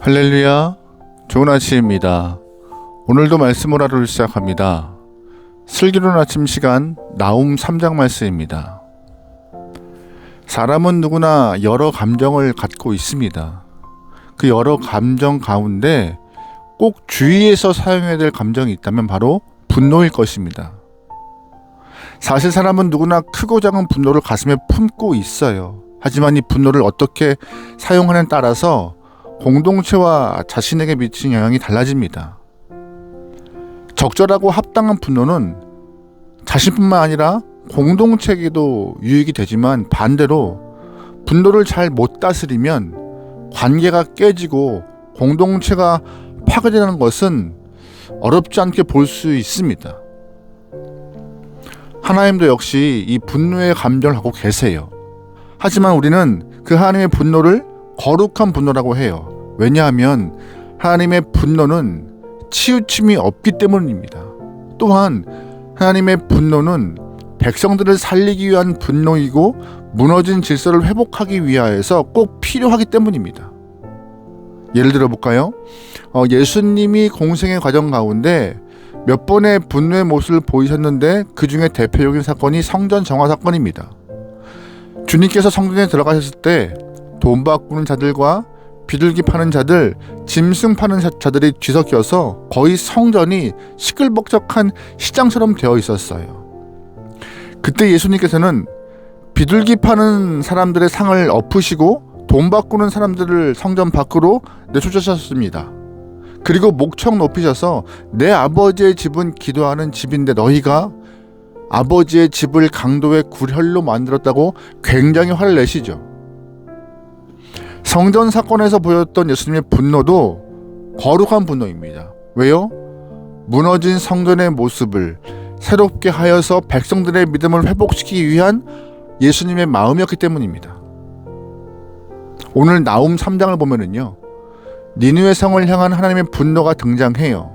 할렐루야, 좋은 아침입니다. 오늘도 말씀을 하루를 시작합니다. 슬기로운 아침 시간 나훔 3장 말씀입니다. 사람은 누구나 여러 감정을 갖고 있습니다. 그 여러 감정 가운데 꼭 주의해서 사용해야 될 감정이 있다면 바로 분노일 것입니다. 사실 사람은 누구나 크고 작은 분노를 가슴에 품고 있어요. 하지만 이 분노를 어떻게 사용하느냐에 따라서 공동체와 자신에게 미치는 영향이 달라집니다. 적절하고 합당한 분노는 자신뿐만 아니라 공동체에게도 유익이 되지만 반대로 분노를 잘 못 다스리면 관계가 깨지고 공동체가 파괴되는 것은 어렵지 않게 볼 수 있습니다. 하나님도 역시 이 분노의 감정을 갖고 계세요. 하지만 우리는 그 하나님의 분노를 거룩한 분노라고 해요. 왜냐하면 하나님의 분노는 치우침이 없기 때문입니다. 또한 하나님의 분노는 백성들을 살리기 위한 분노이고 무너진 질서를 회복하기 위하여서 꼭 필요하기 때문입니다. 예를 들어 볼까요? 예수님이 공생의 과정 가운데 몇 번의 분노의 모습을 보이셨는데 그 중에 대표적인 사건이 성전 정화 사건입니다. 주님께서 성전에 들어가셨을 때 돈 바꾸는 자들과 비둘기 파는 자들, 짐승 파는 자들이 뒤섞여서 거의 성전이 시끌벅적한 시장처럼 되어 있었어요. 그때 예수님께서는 비둘기 파는 사람들의 상을 엎으시고 돈 바꾸는 사람들을 성전 밖으로 내쫓으셨습니다. 그리고 목청 높이셔서 내 아버지의 집은 기도하는 집인데 너희가 아버지의 집을 강도의 굴혈로 만들었다고 굉장히 화를 내시죠. 성전 사건에서 보였던 예수님의 분노도 거룩한 분노입니다. 왜요? 무너진 성전의 모습을 새롭게 하여서 백성들의 믿음을 회복시키기 위한 예수님의 마음이었기 때문입니다. 오늘 나훔 3장을 보면은요, 니느웨 성을 향한 하나님의 분노가 등장해요.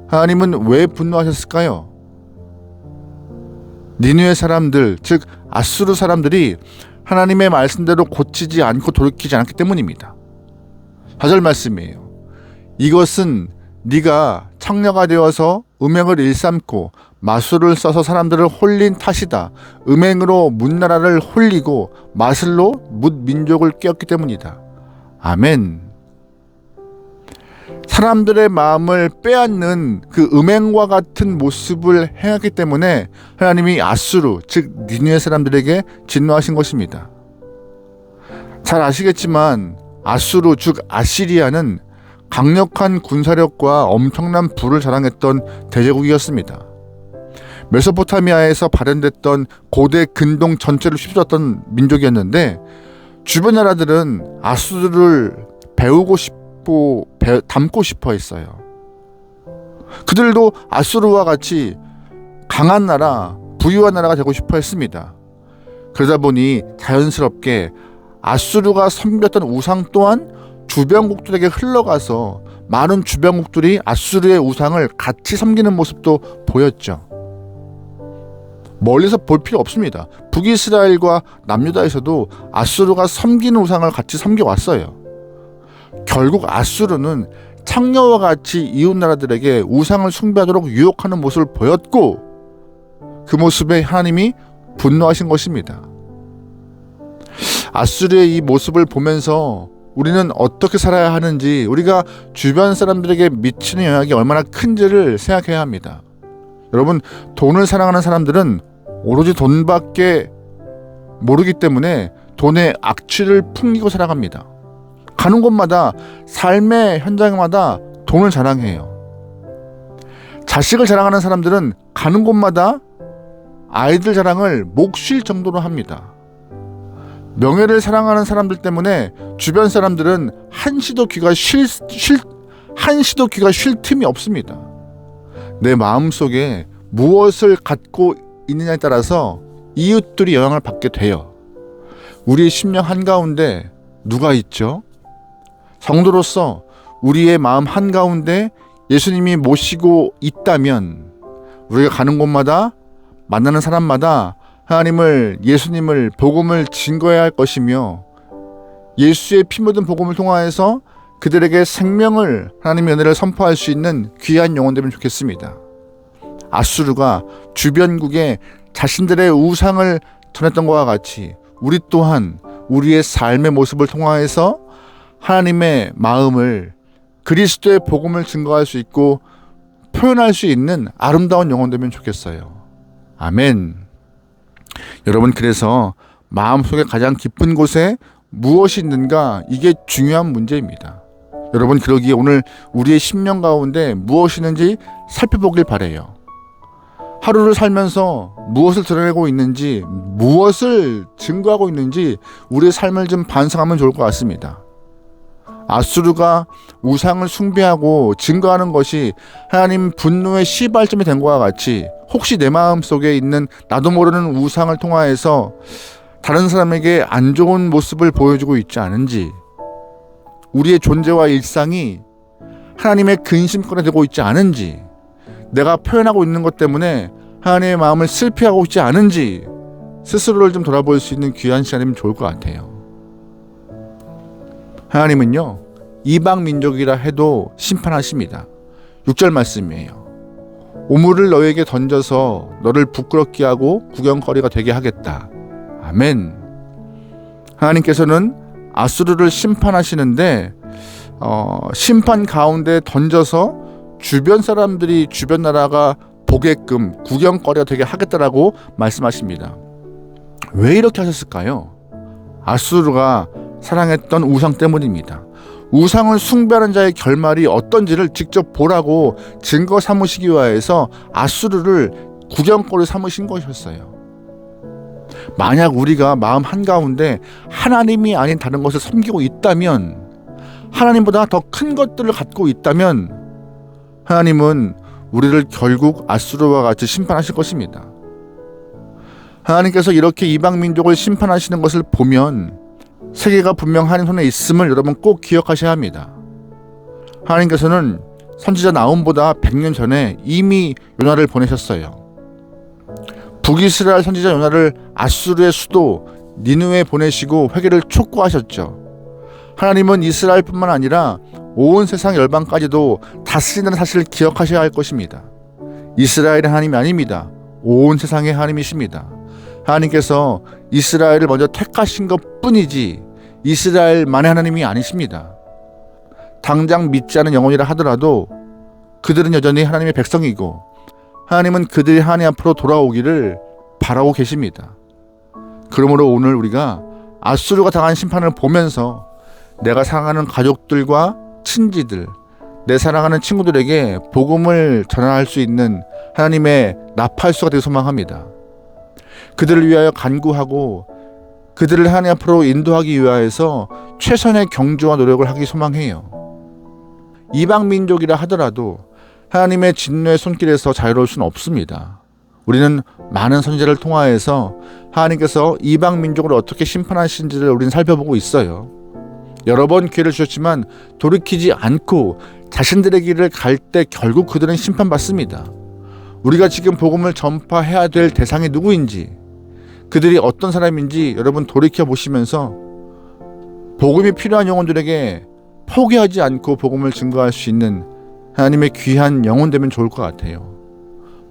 하나님은 왜 분노하셨을까요? 니느웨 사람들, 즉 아수르 사람들이 하나님의 말씀대로 고치지 않고 돌이키지 않았기 때문입니다. 4절 말씀이에요. 이것은 네가 창녀가 되어서 음행을 일삼고 마술을 써서 사람들을 홀린 탓이다. 음행으로 문나라를 홀리고 마술로 뭇 민족을 깨웠기 때문이다. 아멘. 사람들의 마음을 빼앗는 그 음행과 같은 모습을 행했기 때문에 하나님이 아수르, 즉 니느웨 사람들에게 진노하신 것입니다. 잘 아시겠지만 아수르, 즉 아시리아는 강력한 군사력과 엄청난 부를 자랑했던 대제국이었습니다. 메소포타미아에서 발현됐던 고대 근동 전체를 휩쓸었던 민족이었는데 주변 나라들은 아수르를 닮고 싶어 했어요. 그들도 아수르와 같이 강한 나라, 부유한 나라가 되고 싶어 했습니다. 그러다 보니 자연스럽게 아수르가 섬겼던 우상 또한 주변국들에게 흘러가서 많은 주변국들이 아수르의 우상을 같이 섬기는 모습도 보였죠. 멀리서 볼 필요 없습니다. 북이스라엘과 남유다에서도 아수르가 섬기는 우상을 같이 섬겨왔어요. 결국 아수르는 창녀와 같이 이웃나라들에게 우상을 숭배하도록 유혹하는 모습을 보였고 그 모습에 하나님이 분노하신 것입니다. 아수르의 이 모습을 보면서 우리는 어떻게 살아야 하는지, 우리가 주변 사람들에게 미치는 영향이 얼마나 큰지를 생각해야 합니다. 여러분, 돈을 사랑하는 사람들은 오로지 돈밖에 모르기 때문에 돈의 악취를 풍기고 살아갑니다. 가는 곳마다, 삶의 현장마다 돈을 자랑해요. 자식을 자랑하는 사람들은 가는 곳마다 아이들 자랑을 목 쉴 정도로 합니다. 명예를 사랑하는 사람들 때문에 주변 사람들은 한시도 귀가 쉴 틈이 없습니다. 내 마음속에 무엇을 갖고 있느냐에 따라서 이웃들이 영향을 받게 돼요. 우리의 심령 한가운데 누가 있죠? 성도로서 우리의 마음 한가운데 예수님이 모시고 있다면 우리가 가는 곳마다 만나는 사람마다 하나님을, 예수님을, 복음을 증거해야 할 것이며 예수의 피 묻은 복음을 통하여서 그들에게 생명을, 하나님의 은혜를 선포할 수 있는 귀한 영혼 되면 좋겠습니다. 아수르가 주변국에 자신들의 우상을 전했던 것과 같이 우리 또한 우리의 삶의 모습을 통하여서 하나님의 마음을, 그리스도의 복음을 증거할 수 있고 표현할 수 있는 아름다운 영혼 되면 좋겠어요. 아멘. 여러분, 그래서 마음속에 가장 깊은 곳에 무엇이 있는가, 이게 중요한 문제입니다. 여러분, 그러기에 오늘 우리의 심령 가운데 무엇이 있는지 살펴보길 바라요. 하루를 살면서 무엇을 드러내고 있는지, 무엇을 증거하고 있는지 우리의 삶을 좀 반성하면 좋을 것 같습니다. 아수르가 우상을 숭배하고 증거하는 것이 하나님 분노의 시발점이 된 것과 같이, 혹시 내 마음속에 있는 나도 모르는 우상을 통하여서 다른 사람에게 안 좋은 모습을 보여주고 있지 않은지, 우리의 존재와 일상이 하나님의 근심거리 되고 있지 않은지, 내가 표현하고 있는 것 때문에 하나님의 마음을 슬피하고 있지 않은지 스스로를 좀 돌아볼 수 있는 귀한 시간이면 좋을 것 같아요. 하나님은요, 이방 민족이라 해도 심판하십니다. 6절 말씀이에요. 오물을 너에게 던져서 너를 부끄럽게 하고 구경거리가 되게 하겠다. 아멘. 하나님께서는 아수르를 심판하시는데 심판 가운데 던져서 주변 사람들이, 주변 나라가 보게끔 구경거리가 되게 하겠다라고 말씀하십니다. 왜 이렇게 하셨을까요? 아수르가 사랑했던 우상 때문입니다. 우상을 숭배하는 자의 결말이 어떤지를 직접 보라고 증거 삼으시기 위하여서 아수르를 구경거리 삼으신 것이었어요. 만약 우리가 마음 한가운데 하나님이 아닌 다른 것을 섬기고 있다면, 하나님보다 더 큰 것들을 갖고 있다면 하나님은 우리를 결국 아수르와 같이 심판하실 것입니다. 하나님께서 이렇게 이방 민족을 심판하시는 것을 보면 세계가 분명 하나님 손에 있음을 여러분 꼭 기억하셔야 합니다. 하나님께서는 선지자 나훔보다 100년 전에 이미 요나를 보내셨어요. 북이스라엘 선지자 요나를 아수르의 수도 니느웨에 보내시고 회개를 촉구하셨죠. 하나님은 이스라엘뿐만 아니라 온 세상 열방까지도 다스리는 사실을 기억하셔야 할 것입니다. 이스라엘의 하나님이 아닙니다. 온 세상의 하나님이십니다. 하나님께서 이스라엘을 먼저 택하신 것 뿐이지 이스라엘만의 하나님이 아니십니다. 당장 믿지 않은 영혼이라 하더라도 그들은 여전히 하나님의 백성이고, 하나님은 그들이 하나님 앞으로 돌아오기를 바라고 계십니다. 그러므로 오늘 우리가 아수르가 당한 심판을 보면서 내가 사랑하는 가족들과 친지들, 내 사랑하는 친구들에게 복음을 전할 수 있는 하나님의 나팔수가 되길 소망합니다. 그들을 위하여 간구하고 그들을 하나님 앞으로 인도하기 위하여서 최선의 경주와 노력을 하기 소망해요. 이방 민족이라 하더라도 하나님의 진노의 손길에서 자유로울 수는 없습니다. 우리는 많은 선지자를 통하여서 하나님께서 이방 민족을 어떻게 심판하시는지를 우리는 살펴보고 있어요. 여러 번 기회를 주셨지만 돌이키지 않고 자신들의 길을 갈 때 결국 그들은 심판받습니다. 우리가 지금 복음을 전파해야 될 대상이 누구인지, 그들이 어떤 사람인지 여러분 돌이켜 보시면서 복음이 필요한 영혼들에게 포기하지 않고 복음을 증거할 수 있는 하나님의 귀한 영혼 되면 좋을 것 같아요.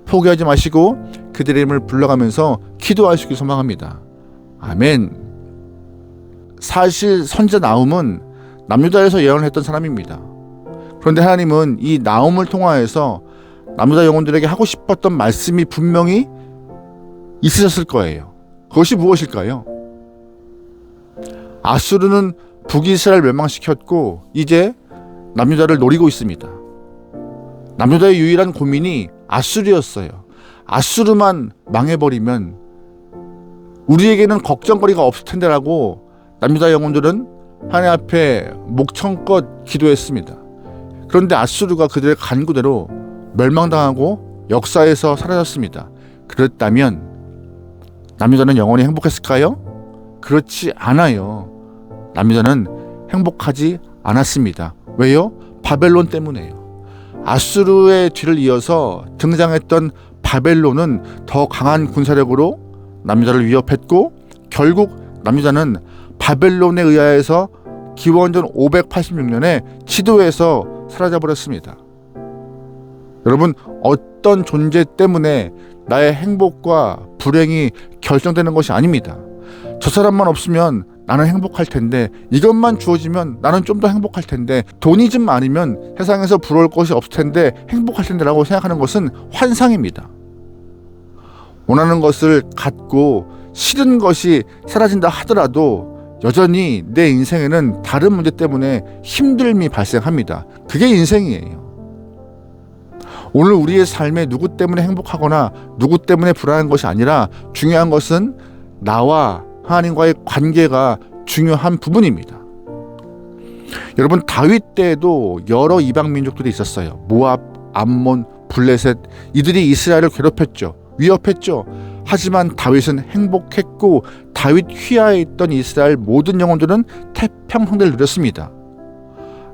포기하지 마시고 그들의 이름을 불러가면서 기도하시길 소망합니다. 아멘. 사실 선지자 나훔은 남유다에서 예언을 했던 사람입니다. 그런데 하나님은 이 나훔을 통하여서 남유다 영혼들에게 하고 싶었던 말씀이 분명히 있으셨을 거예요. 그것이 무엇일까요? 아수르는 북이스라엘을 멸망시켰고 이제 남유다를 노리고 있습니다. 남유다의 유일한 고민이 아수르였어요. 아수르만 망해버리면 우리에게는 걱정거리가 없을 텐데라고 남유다 영혼들은 하나님 앞에 목청껏 기도했습니다. 그런데 아수르가 그들의 간구대로 멸망당하고 역사에서 사라졌습니다. 그렇다면 남유다는 영원히 행복했을까요? 그렇지 않아요. 남유다는 행복하지 않았습니다. 왜요? 바벨론 때문에요. 아수르의 뒤를 이어서 등장했던 바벨론은 더 강한 군사력으로 남유다를 위협했고 결국 남유다는 바벨론에 의하여서 기원전 586년에 지도에서 사라져버렸습니다. 여러분, 어떤 존재 때문에 나의 행복과 불행이 결정되는 것이 아닙니다. 저 사람만 없으면 나는 행복할 텐데, 이것만 주어지면 나는 좀 더 행복할 텐데, 돈이 좀 많으면 세상에서 부러울 것이 없을 텐데 행복할 텐데 라고 생각하는 것은 환상입니다. 원하는 것을 갖고 싫은 것이 사라진다 하더라도 여전히 내 인생에는 다른 문제 때문에 힘듦이 발생합니다. 그게 인생이에요. 오늘 우리의 삶에 누구 때문에 행복하거나 누구 때문에 불안한 것이 아니라 중요한 것은 나와 하나님과의 관계가 중요한 부분입니다. 여러분, 다윗 때에도 여러 이방 민족들이 있었어요. 모압, 암몬, 블레셋, 이들이 이스라엘을 괴롭혔죠. 위협했죠. 하지만 다윗은 행복했고 다윗 휘하에 있던 이스라엘 모든 영혼들은 태평성대를 누렸습니다.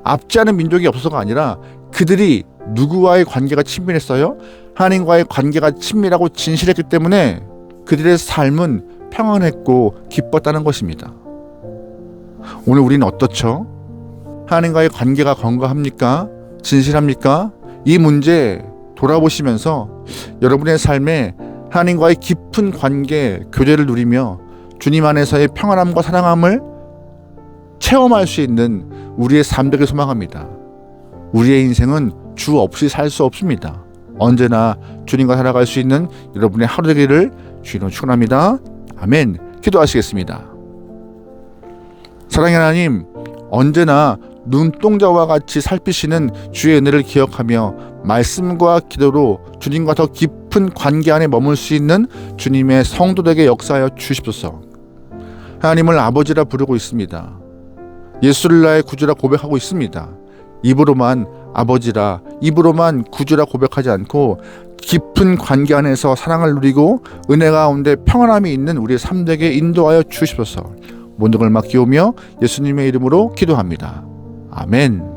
앞지 않은 민족이 없어서가 아니라 그들이 누구와의 관계가 친밀했어요? 하나님과의 관계가 친밀하고 진실했기 때문에 그들의 삶은 평안했고 기뻤다는 것입니다. 오늘 우리는 어떻죠? 하나님과의 관계가 건강합니까? 진실합니까? 이 문제 돌아보시면서 여러분의 삶에 하나님과의 깊은 관계, 교제를 누리며 주님 안에서의 평안함과 사랑함을 체험할 수 있는 우리의 삶 되길 소망합니다. 우리의 인생은 주 없이 살 수 없습니다. 언제나 주님과 살아갈 수 있는 여러분의 하루 되기를 주님으로 축원합니다. 아멘. 기도하시겠습니다. 사랑의 하나님, 언제나 눈동자와 같이 살피시는 주의 은혜를 기억하며 말씀과 기도로 주님과 더 깊은 관계 안에 머물 수 있는 주님의 성도들에게 역사하여 주십소서. 하나님을 아버지라 부르고 있습니다. 예수를 나의 구주라 고백하고 있습니다. 입으로만 아버지라, 입으로만 구주라 고백하지 않고 깊은 관계 안에서 사랑을 누리고 은혜 가운데 평안함이 있는 우리의 삶 되게 인도하여 주십소서. 모든 걸 맡기오며 예수님의 이름으로 기도합니다. 아멘.